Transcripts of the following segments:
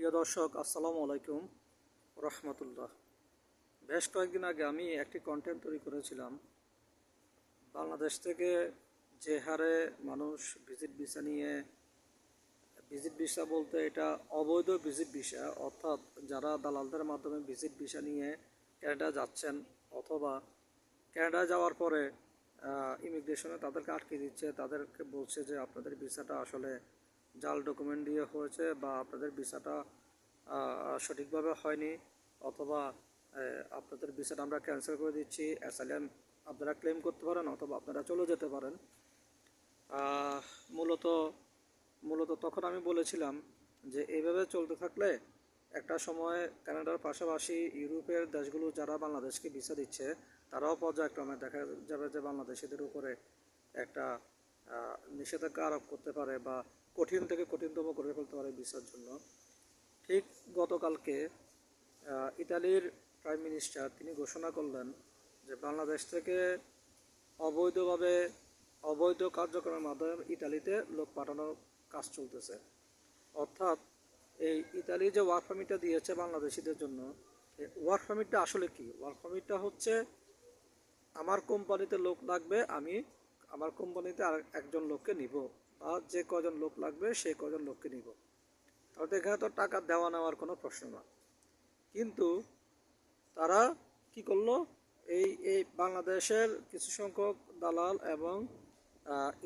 প্রিয় দর্শক, আসসালামু আলাইকুম রহমতুল্লাহ। বেশ কয়েকদিন আগে আমি একটি কন্টেন্ট তৈরি করেছিলাম। বাংলাদেশ থেকে যে হারে মানুষ ভিজিট ভিসা নিয়ে, ভিজিট ভিসা বলতে এটা অবৈধ ভিজিট ভিসা, অর্থাৎ যারা দালালদের মাধ্যমে ভিজিট ভিসা নিয়ে ক্যানাডা যাচ্ছেন, অথবা ক্যানাডা যাওয়ার পরে ইমিগ্রেশনে তাদেরকে আটকে দিচ্ছে, তাদেরকে বলছে যে আপনাদের ভিসাটা আসলে জাল ডকুমেন্ট দিয়ে হয়েছে, বা আপনাদের ভিসাটা সঠিকভাবে হয়নি, অথবা আপনাদের ভিসাটা আমরা ক্যান্সেল করে দিচ্ছি, অ্যাসাইলাম আপনারা ক্লেম করতে পারেন, অথবা আপনারা চলে যেতে পারেন। মূলত মূলত তখন আমি বলেছিলাম যে এইভাবে চলতে থাকলে একটা সময় কানাডার পাশাপাশি ইউরোপের দেশগুলো যারা বাংলাদেশকে ভিসা দিচ্ছে, তারাও পর্যায়ক্রমে দেখা যাবে যে বাংলাদেশিদের উপরে একটা নিষেধাজ্ঞা আরোপ করতে পারে, বা কঠিন থেকে কঠিনতম করে ফেলতে পারে ভিসার জন্য। ঠিক গতকালকে ইতালির প্রাইম মিনিস্টার তিনি ঘোষণা করলেন যে বাংলাদেশ থেকে অবৈধভাবে অবৈধ কার্যক্রমের মাধ্যমে ইতালিতে লোক পাঠানোর কাজ চলতেছে। অর্থাৎ এই ইতালি যে ওয়ার্ক পারমিটটা দিয়েছে বাংলাদেশিদের জন্য, ওয়ার্ক পারমিটটা আসলে কি? ওয়ার্ক পারমিটটা হচ্ছে আমার কোম্পানিতে লোক লাগবে, আমি আমার কোম্পানিতে আর একজন লোককে নিব, বা যে কজন লোক লাগবে সেই কজন লোককে নিব। তাহলে এখানে তো টাকা দেওয়া নেওয়ার কোনো প্রশ্ন না। কিন্তু তারা কি করলো, এই এই বাংলাদেশের কিছু সংখ্যক দালাল এবং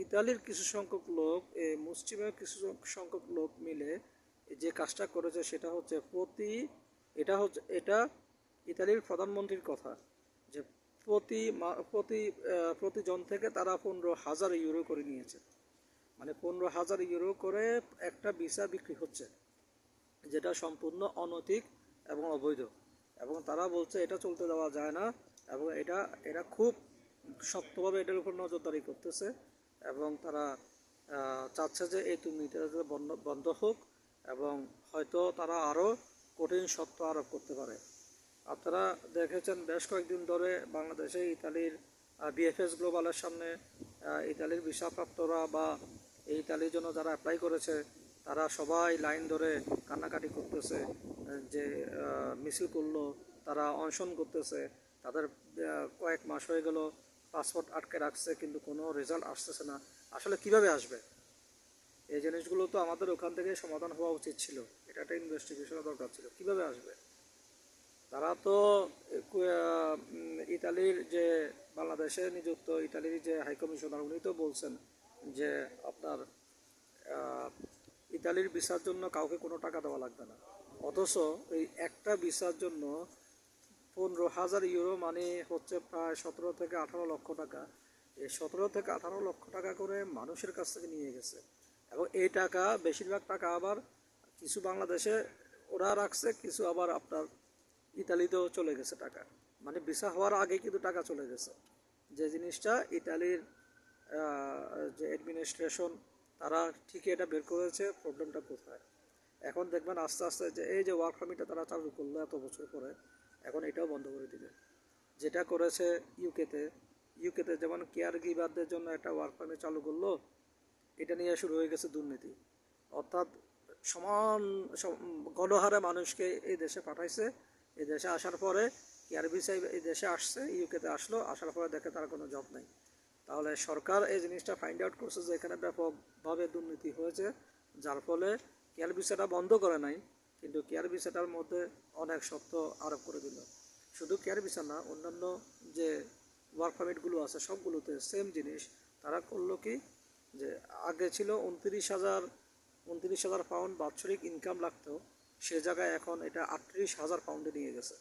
ইতালির কিছু সংখ্যক লোক, এই মুসলিমের কিছু সংখ্যক লোক মিলে যে কাজটা করেছে সেটা হচ্ছে এটা ইতালির প্রধানমন্ত্রীর কথা, যে প্রতিজন থেকে তারা 15,000 ইউরো করে নিয়েছে। মানে 15,000 ইউরো করে একটা ভিসা বিক্রি হচ্ছে, যেটা সম্পূর্ণ অনৈতিক এবং অবৈধ। এবং তারা বলছে এটা চলতে দেওয়া যায় না, এবং এটা খুব শক্তভাবে এটার উপর নজরদারি করতেছে, এবং তারা চাচ্ছে যে এই দুর্নীতিটা বন্ধ হোক, এবং হয়তো তারা আরও কঠিন শর্ত আরোপ করতে পারে। আপনারা দেখেছেন বেশ কয়েকদিন ধরে বাংলাদেশে ইতালির বিএফএস গ্লোবালের সামনে ইতালির ভিসাপ্রাপ্তরা বা এই ইতালির জন্য যারা অ্যাপ্লাই করেছে তারা সবাই লাইন ধরে কান্নাকাটি করতেছে, যে মিছিল করলো, তারা অনশন করতেছে। তাদের কয়েক মাস হয়ে গেল পাসপোর্ট আটকে রাখছে, কিন্তু কোনো রেজাল্ট আসতেছে না। আসলে কিভাবে আসবে? এই জিনিসগুলো তো আমাদের ওখান থেকে সমাধান হওয়া উচিত ছিল, এটা একটা ইনভেস্টিগেশনের দরকার ছিল। কিভাবে আসবে? তারা তো ইতালির যে বাংলাদেশে নিযুক্ত ইতালির যে হাইকমিশনার, উনি তো বলছেন যে আপনার ইতালির ভিসার জন্য কাউকে কোনো টাকা দেওয়া লাগবে না। অথচ এই একটা ভিসার জন্য 15,000 ইউরো মানে হচ্ছে প্রায় 17 থেকে 18 লক্ষ টাকা। এই 17 থেকে 18 লক্ষ টাকা করে মানুষের কাছ থেকে নিয়ে গেছে। এবং এই টাকা, বেশিরভাগ টাকা আবার কিছু বাংলাদেশে ওরা রাখছে, কিছু আবার আপনার ইতালিতেও চলে গেছে টাকা। মানে ভিসা হওয়ার আগে কিন্তু টাকা চলে গেছে। যে জিনিসটা ইতালির যে অ্যাডমিনিস্ট্রেশন তারা ঠিকই এটা বের করেছে, প্রবলেমটা কোথায়। এখন দেখবেন আস্তে আস্তে যে এই যে ওয়ার্ক পারমিটটা তারা চালু করলো এত বছর পরে, এখন এটাও বন্ধ করে দিবে। যেটা করেছে ইউকেতে যেমন কেয়ার গিভারদের জন্য একটা ওয়ার্ক পারমিট চালু করলো, এটা নিয়ে শুরু হয়ে গেছে দুর্নীতি। অর্থাৎ সমান গণহারে মানুষকে এই দেশে পাঠাইছে। এই দেশে আসার পরে কেয়ার ভিসায় এই দেশে আসছে, ইউকেতে আসলো, আসার পরে দেখে তার কোনো জব নেই। তাহলে সরকার এই জিনিসটা ফাইন্ড আউট করছে যে এখানে ব্যাপকভাবে দুর্নীতি হয়েছে, যার ফলে কেয়ার ভিসাটা বন্ধ করে নাই, কিন্তু কেয়ার ভিসাটার মধ্যে অনেক শর্ত আরোপ করে দিল। শুধু কেয়ার ভিসা না, অন্যান্য যে ওয়ার্ক পারমিটগুলো আছে সবগুলোতে সেম জিনিস। তারা করলো কি, যে আগে ছিল 29,000 পাউন্ড বাৎসরিক ইনকাম লাগতো, সে জায়গায় এখন এটা 38,000 পাউন্ডে নিয়ে গেছে।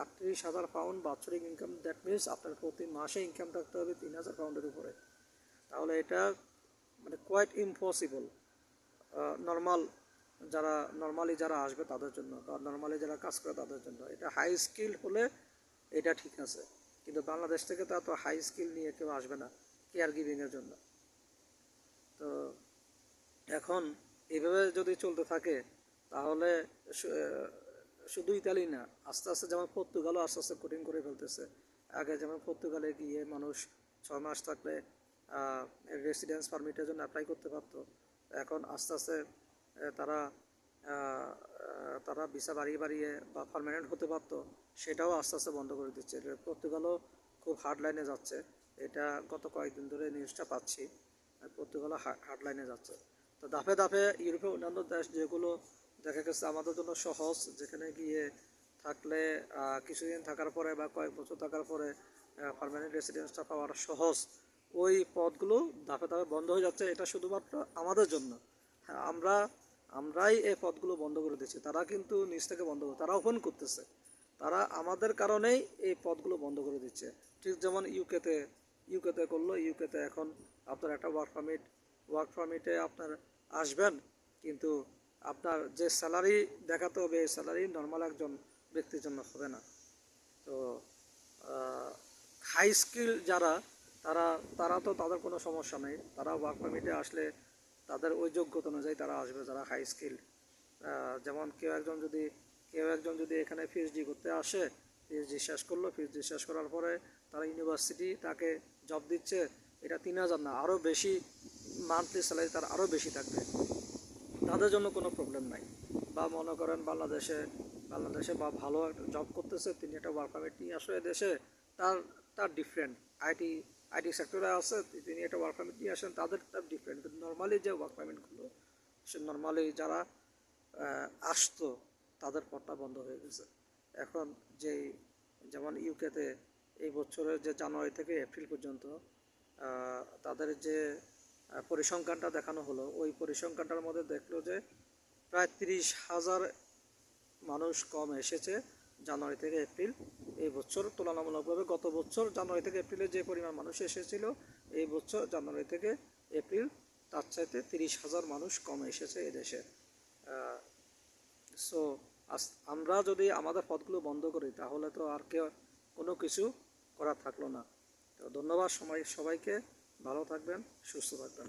38,000 পাউন্ড বাৎসরিক ইনকাম, দ্যাট মিনস আপনার প্রতি মাসে ইনকাম থাকতে হবে 3,000 পাউন্ডের উপরে। তাহলে এটা মানে কোয়াইট ইম্পসিবল নর্মালি যারা আসবে তাদের জন্য, বা নর্মালি যারা কাজ করে তাদের জন্য। এটা হাই স্কিল হলে এটা ঠিক আছে, কিন্তু বাংলাদেশ থেকে তা তো হাই স্কিল নিয়ে কেউ আসবে না কেয়ার গিভিংয়ের জন্য। তো এখন এইভাবে যদি চলতে থাকে তাহলে শুধু ইতালি না, আস্তে আস্তে যেমন পর্তুগালও আস্তে আস্তে কঠিন করে ফেলতেছে। আগে যেমন পর্তুগালে গিয়ে মানুষ 6 মাস থাকলে রেসিডেন্স পারমিটের জন্য অ্যাপ্লাই করতে পারতো, এখন আস্তে আস্তে তারা তারা ভিসা বাড়িয়ে বাড়িয়ে বা পার্মানেন্ট হতে পারতো, সেটাও আস্তে আস্তে বন্ধ করে দিচ্ছে। পর্তুগালও খুব হার্ড লাইনে যাচ্ছে, এটা গত কয়েকদিন ধরে নিউজটা পাচ্ছি, পর্তুগালও হার্ড লাইনে যাচ্ছে। তো ধাপে ধাপে ইউরোপের অন্যান্য দেশ যেগুলো দেখা গেছে আমাদের জন্য সহজ, যেখানে গিয়ে থাকলে কিছুদিন থাকার পরে বা কয়েক বছর থাকার পরে পার্মানেন্ট রেসিডেন্সটা পাওয়ার সহজ, ওই পথগুলো ধাপে ধাপে বন্ধ হয়ে যাচ্ছে। এটা শুধুমাত্র আমাদের জন্য। হ্যাঁ, আমরাই এই পথগুলো বন্ধ করে দিচ্ছি, তারা কিন্তু নিজ থেকে বন্ধ করে, তারা ওপেন করতেছে, তারা আমাদের কারণেই এই পথগুলো বন্ধ করে দিচ্ছে। ঠিক যেমন ইউকেতে করলো, ইউকেতে এখন আপনার একটা ওয়ার্ক পারমিটে আপনার আসবেন, কিন্তু আপনার যে স্যালারি দেখাতে হবে, এই স্যালারি নর্মাল একজন ব্যক্তির জন্য হবে না। তো হাই স্কিল যারা, তারা তারা তো তাদের কোনো সমস্যা নেই, তারা ওয়ার্ক পারমিটে আসলে তাদের ওই যোগ্যতা অনুযায়ী তারা আসবে, যারা হাই স্কিল। যেমন কেউ একজন যদি এখানে পিএইচডি করতে আসে, পিএইচডি শেষ করলো, পিএইচডি শেষ করার পরে তারা ইউনিভার্সিটি তাকে জব দিচ্ছে, এটা 3,000 না, আরও বেশি মান্থলি স্যালারি তার আরও বেশি থাকবে, তাদের জন্য কোনো প্রবলেম নাই। বা মনে করেন বাংলাদেশে বা ভালো একটা জব করতেছে, তিনি একটা ওয়ার্ক পারমিট নিয়ে আসলে দেশে, তার তার ডিফারেন্ট, আইটি সেক্টরে আছে, তিনি একটা ওয়ার্ক পারমিট নিয়ে আসেন, তার ডিফারেন্ট। কিন্তু নর্মালি যে ওয়ার্ক পারমিটগুলো, সে নর্মালি যারা আসতো, তাদের পথটা বন্ধ হয়ে গেছে। এখন যেমন ইউকেতে এই বছরের যে জানুয়ারি থেকে এপ্রিল পর্যন্ত তাদের যে পরিসংখ্যানটা দেখানো হলো, ওই পরিসংখ্যানটার মধ্যে দেখলো যে প্রায় 30,000 মানুষ কম এসেছে জানুয়ারি থেকে এপ্রিল এই বছর তুলনামূলকভাবে। গত বছর জানুয়ারি থেকে এপ্রিলে যে পরিমাণ মানুষ এসেছিল, এই বছর জানুয়ারি থেকে এপ্রিল তার চাইতে 30,000 মানুষ কম এসেছে এদেশে। সো আমরা যদি আমাদের পথগুলো বন্ধ করি, তাহলে তো আর কোনো কিছু করার থাকলো না। তো ধন্যবাদ সবাইকে, ভালো থাকবেন, সুস্থ থাকবেন।